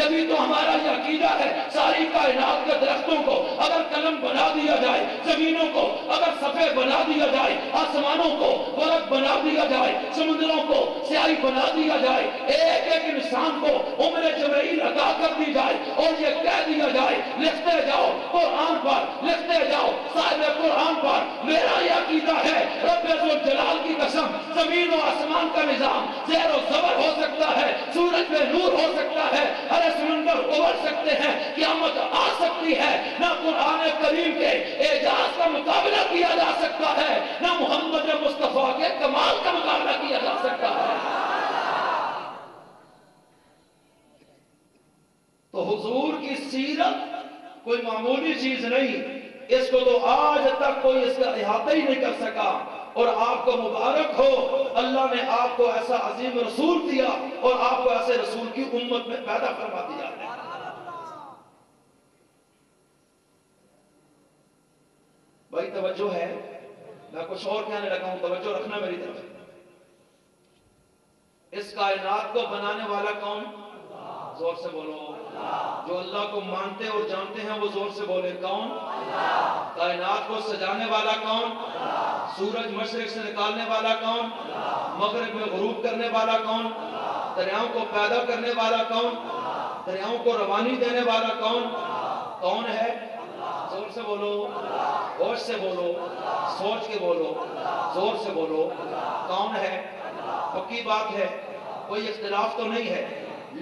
جبھی تو ہمارا یہ عقیدہ ہے ساری کائنات کے درختوں کو اگر قلم بنا دیا جائے، زمینوں کو اگر صفحے بنا دیا جائے، آسمانوں کو ورق بنا دیا جائے، سمندروں کو سیاہی بنا دیا جائے، ایک ایک انسان کو عمر جبرائیل عطا کر دی جائے اور یہ کہہ دیا جائے لکھتے جاؤ قرآن پر، لکھتے جاؤ صاحب قرآن پر، میرا یہ عقیدہ ہے رب ذوالجلال کی قسم زمین و آسمان کا نظام زیر و زبر ہو سکتا ہے، سورج میں نور ہو سکتا ہے، ہر سمندر ابھر سکتے ہیں، قیامت آ سکتی ہے، نہ قرآن کریم کے اعجاز کا مقابلہ کیا جا سکتا ہے، نہ محمد مصطفیٰ کے کمال کا مقابلہ کیا جا سکتا ہے۔ تو حضور کی سیرت کوئی معمولی چیز نہیں، اس کو تو آج تک کوئی اس کا احاطہ ہی نہیں کر سکا، اور آپ کو مبارک ہو، اللہ نے آپ کو ایسا عظیم رسول دیا اور آپ کو ایسے رسول کی امت میں پیدا فرما دیا ہے۔ بھائی توجہ ہے، میں کچھ اور کہنے لگا ہوں، توجہ رکھنا میری طرف۔ اس کائنات کو بنانے والا کون؟ زور سے بولو۔ جو اللہ کو مانتے اور جانتے ہیں وہ زور سے بولے کون؟ کائنات کو سجانے والا کون؟ سورج مشرق سے نکالنے والا کون؟ مغرب میں غروب کرنے والا کون؟ دریاؤں کو پیدا کرنے والا کون؟ دریاؤں کو روانی دینے والا کون؟ کون ہے؟ زور سے بولو، ہوش سے بولو، سوچ کے بولو، زور سے بولو، کون ہے؟ پکی بات ہے، کوئی اختلاف تو نہیں ہے،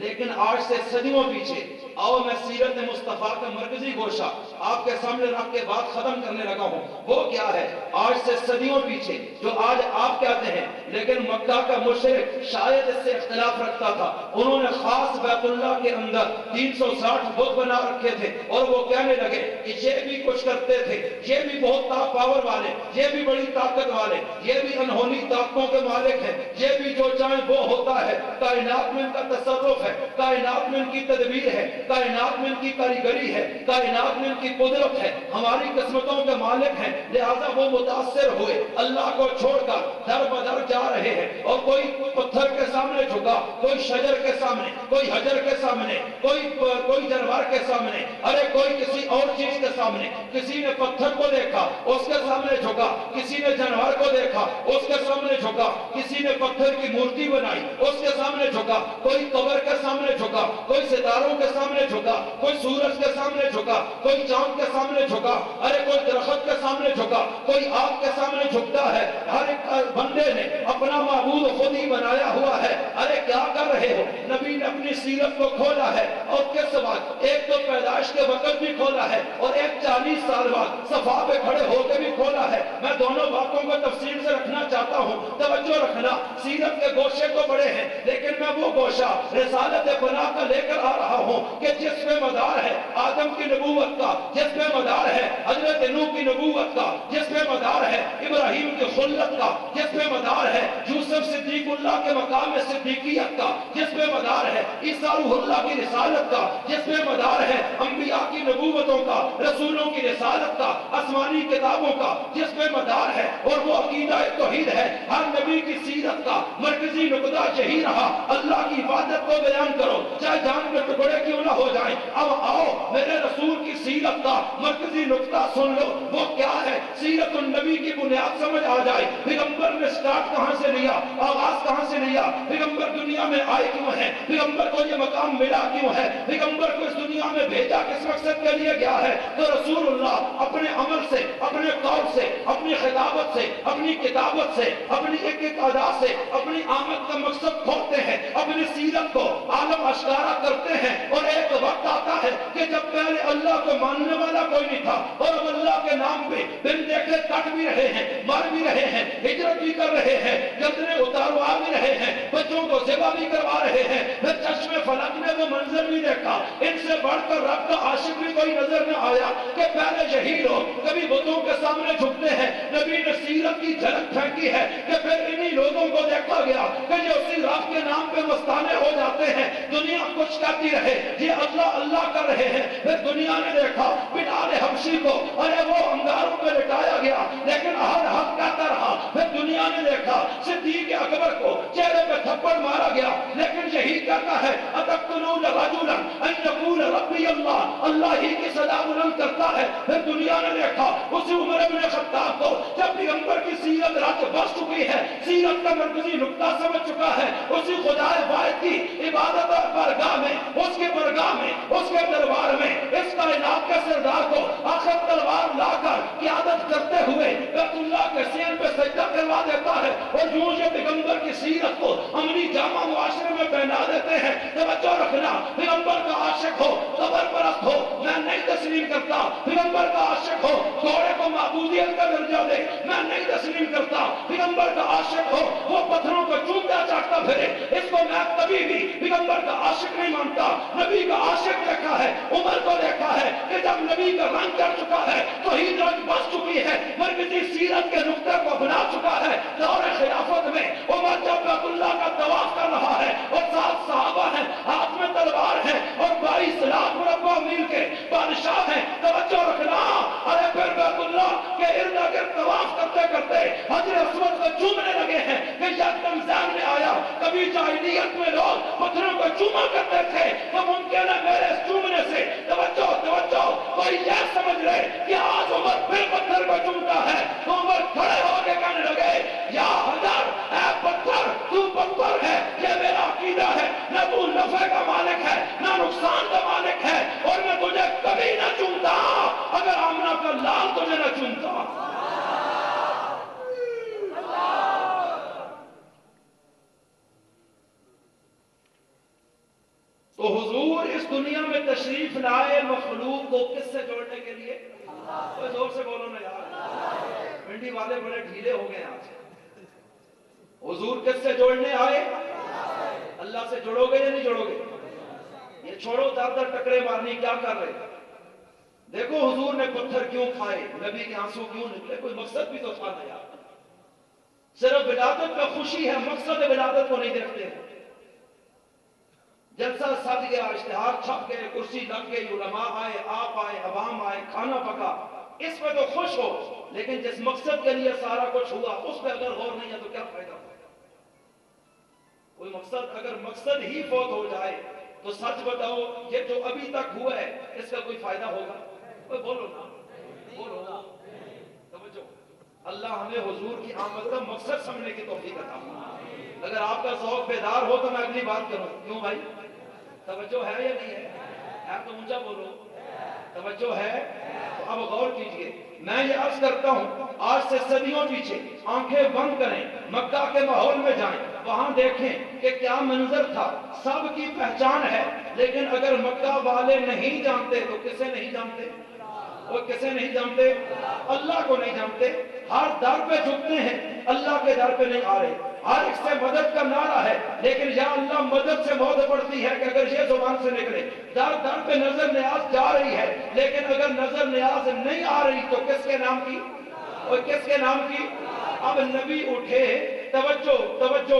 لیکن آج سے صدیوں پیچھے آؤ میں سیرت مصطفیٰ کا مرکزی گوشہ آپ کے سامنے رکھ کے بات ختم کرنے لگا ہوں۔ وہ کیا ہے؟ آج سے صدیوں پیچھے جو آج آپ کہتے ہیں، لیکن مکہ کا مشرک شاید اس سے اختلاف رکھتا تھا، انہوں نے خاص بیت اللہ کے اندر 360 بت بنا رکھے تھے، اور وہ کہنے لگے کہ یہ بھی کچھ کرتے تھے، یہ بھی بہت پاور والے، یہ بھی بڑی طاقت والے، یہ بھی انہونی طاقتوں کے مالک ہیں، یہ بھی جو چاہیں وہ ہوتا ہے، کائنات میں ان کا تصرف ہے، کائنات میں ان کی تدبیر ہے، کائنات میں ان کی کاریگری ہے، کائنات میں ان کی قدرت ہے، ہماری قسمتوں کے مالک ہیں، لہذا وہ متاثر ہوئے، اللہ کو چھوڑ کر در بدر جا رہے ہیں، اور کوئی پتھر کے سامنے جھکا، کوئی شجر کے سامنے، کوئی حجر کے سامنے، کوئی جانور کے سامنے، ارے کوئی کسی اور چیز کے سامنے، کسی نے پتھر کو دیکھا اس کے سامنے جھکا، کسی نے جانور کو دیکھا اس کے سامنے جھکا، کسی نے پتھر کی مورتی بنائی اس کے سامنے جھکا، کوئی قبر کے سامنے جھکا، کوئی ستاروں کے سامنے جھکا، کوئی سورج کے سامنے جھکا، کوئی چاند کے سامنے جھکا، ارے کوئی درخت کے سامنے جھکا، کوئی آگ کے سامنے جھکتا ہے۔ ہر ایک بندے نے اپنا معبود خود ہی بنایا ہوا ہے۔ ارے کیا کر رہے ہو؟ نبی نے اپنی سیرت کو کھولا ہے، اور کس بات؟ ایک تو پیدائش کے وقت بھی کھولا ہے، اور ایک 40 سال بعد صفا پہ کھڑے ہو کے بھی کھولا ہے۔ میں دونوں باتوں کو تفصیل سے رکھنا چاہتا ہوں، توجہ رکھنا۔ سیرت کے گوشے تو بڑے ہیں، لیکن میں وہ گوشہ رسالت بنا کر لے کر آ رہا ہوں کہ جس پہ مدار ہے آدم کی نبوت کا، جس پہ مدار ہے حضرت نوح کی نبوت کا، جس پہ مدار ہے ابراہیم کی خلت کا، جس پہ مدار ہے یوسف صدیق اللہ کے مقام صدیقیت کا، جس پہ مدار ہے عیسیٰ روح اللہ کی رسالت کا، جس پہ مدار ہے انبیاء کی نبوتوں کا، رسولوں کی رسالت کا، آسمانی کتابوں کا، جس پہ مدار ہے، اور وہ عقیدہ توحید ہے۔ ہر نبی کی سیرت کا مرکزی نقطہ یہی رہا، اللہ کی عبادت کو بیان کرو چاہے جان کے ٹکڑے کیوں نہ ہو جائیں۔ اب آؤ میرے رسول کی سیرت کا مرکزی نقطہ سن لو، وہ کیا ہے؟ سیرت النبی کی بنیاد سمجھ آ جائے، پیغمبر نے سٹارٹ کہاں سے لیا، آغاز کہاں سے لیا، پیغمبر دنیا میں آئے کیوں ہیں، پیغمبر کو یہ مقام ملا کیوں ہے، پیغمبر کو اس دنیا میں بھیجا کس مقصد کے لیے گیا ہے؟ تو رسول اللہ اپنے عمل سے، اپنے قول سے، اپنی خطابت سے، اپنی کتابت سے، اپنی ایک ایک ادا سے اپنی آمد کا مقصد کھولتے ہیں، اپنی سیرت کو عالم اشکارا کرتے ہیں، اور ایک وقت آتا ہے کہ جب پہلے اللہ کو ماننے والا کوئی نہیں تھا، اور اب اللہ کے نام پہ بن دیکھے کٹ بھی رہے ہیں، مر بھی رہے ہیں، ہجرت بھی کر رہے ہیں، گردنیں اتاروا بھی رہے ہیں، بچوں کو ذبح بھی کروا رہے ہیں۔ پھر چشم فلک نے وہ منظر بھی دیکھا، ان سے بڑھ کر رب کا عاشق بھی کوئی نظر نہ آیا کہ پہلے یہی لوگ کبھی بتوں کے سامنے جھکتے ہیں۔ نبی نے سیرت کی جھلک پھینکی ہے کہ پھر انہی لوگوں کو دیکھا گیا کہ جو اسی رب کے نام پہ مستانے ہو جاتے ہیں، دنیا کچھ کہتی رہے یہ اللہ اللہ کر رہے ہیں۔ پھر دنیا نے دیکھا بلال حبشی کو، ارے وہ انگاروں پہ لٹایا گیا لیکن ہر حق کہتا رہا۔ پھر دنیا نے دیکھا صدیق اکبر کو چہرے پہ تھپڑ مارا گیا لیکن یہی کہتا ہے اتقتلون يقولون رجلا ان يقول ربي اللہ، اللہ ہی کی صدا بلند کرتا ہے۔ پھر دنیا نے دیکھا اسی عمر ابن خطاب کو جب پیغمبر کی سیرت رات بس چکی ہے، سیرت کا مرکزی نقطہ سمجھ چکا ہے، اسی خدا واحد کی عبادت اور برگاہ میں، اس کے برگاہ میں، اس کے دربار میں اس کائنات کے سردار کو آخر تلوار لا کر قیادت کرتے ہوئے بیت اللہ کے سین پہ سجدہ کروا دیتا ہے، اور یوں یہ پیغمبر کی سیرت کو عملی جامع معاشرے میں پہنا دیتے ہیں۔ توجہ رکھنا، پیغمبر کا عاشق ہو، قبر پرست ہو، میں نہیں تسلیم کرتا۔ پیغمبر کا عاشق ہو، گھوڑے کو معبودیت کا درجہ دے، میں نہیں تسلیم کرتا۔ پیغمبر کا عاشق ہو، وہ پتھروں کو چومتا چاٹتا پھرے، اس کو میں کبھی بھی پیغمبر کا عاشق نہیں مانتا۔ نبی کا عاشق دیکھا ہے، عمر کو دیکھا ہے کہ جب نبی کا رنگ چڑھ چکا ہے، توحید رنگ بس چکی ہے، مرکزی سیرت کے نقطے کو بنا چکا ہے۔ دور خلافت میں عمر جب بیت اللہ کا طواف کر رہا ہے اور 7 صحابہ ہیں، ہاتھ میں تلوار ہے، اور 22 لاکھ مربع میل کے بادشاہ ہیں۔ توجہ رکھنا، ارے پھر بیت اللہ کے ارد گرد طواف کرتے کرتے حجر اسود کو چومنے لگے ہیں کہ یکدم ذہن میں آیا کبھی جاہلیت میں لوگ پتھروں کو چوما کرتے تھے، تو ممکن ہے میرے اس چومنے سے توجہ کوئی یہ سمجھ رہے کہ آج عمر پھر پتھر کو چومتا ہے، تو عمر کھڑے ہو کے کہنے لگے یا حجر، اے پتھر تو پتھر ہے، یہ میرا عقیدہ ہے، نہ تو نفع کا مالک ہے نہ نقصان کا مالک ہے، اور میں تجھے کبھی نہ چومتا اگر آمنہ کا لال تجھے نہ چومتا۔ تو حضور اس دنیا میں تشریف لائے مخلوق کو کس سے جوڑنے کے لیے؟ کوئی زور سے بولو نا یار، پنڈی والے بڑے ڈھیلے ہو گئے آج۔ حضور کس سے جوڑنے آئے؟ اللہ سے جوڑو گے یا نہیں جوڑو گے؟ یہ چھوڑو در در ٹکرے مارنی، کیا کر رہے؟ دیکھو حضور نے پتھر کیوں کھائے، نبی کے آنسو کیوں نکلے، کوئی مقصد بھی تو تھا نا یار۔ صرف ولادت میں خوشی ہے، مقصد ولادت کو نہیں دیکھتے ہیں۔ جلسہ سج گیا، اشتہار چھپ گئے، کرسی لگ گئی، علماء آئے، آپ آئے، عوام آئے، کھانا پکا، اس پہ تو خوش ہو، لیکن جس مقصد کے لیے سارا کچھ ہوا اس پہ اگر غور نہیں ہے تو کیا فائدہ؟ کوئی مقصد، اگر مقصد ہی فوت ہو جائے تو سچ بتاؤ یہ جو ابھی تک ہوا ہے اس کا کوئی فائدہ ہوگا؟ کوئی بولو نا، بولو نا، توجہ۔ اللہ ہمیں حضور کی آمد کا مقصد سمجھنے کی توفیق عطا فرمائے۔ اگر آپ کا ذوق بیدار ہو تو میں اگلی بات کروں، کیوں بھائی؟ توجہ ہے یا نہیں ہے؟ تو اونچا بولو، توجہ ہے؟ تو اب غور کیجئے، میں یہ عرض کرتا ہوں آج سے صدیوں پیچھے آنکھیں بند کریں، مکہ کے ماحول میں جائیں، وہاں دیکھیں کہ کیا منظر تھا، سب کی پہچان ہے، لیکن اگر مکہ والے نہیں جانتے تو کسے نہیں جانتے؟ وہ کسے نہیں جانتے؟ اللہ کو نہیں جانتے۔ ہر در پہ جھکتے ہیں، اللہ کے در پہ نہیں آ رہے۔ ہر ایک سے مدد کا نعرہ ہے، لیکن یا اللہ مدد سے موت پڑتی ہے کہ اگر یہ زبان سے نکلے۔ در در پہ نظر نیاز جا رہی ہے، لیکن اگر نظر نیاز نہیں آ رہی تو کس کے نام کی؟ اور کس کے نام کی؟ اب نبی اٹھے، توجہ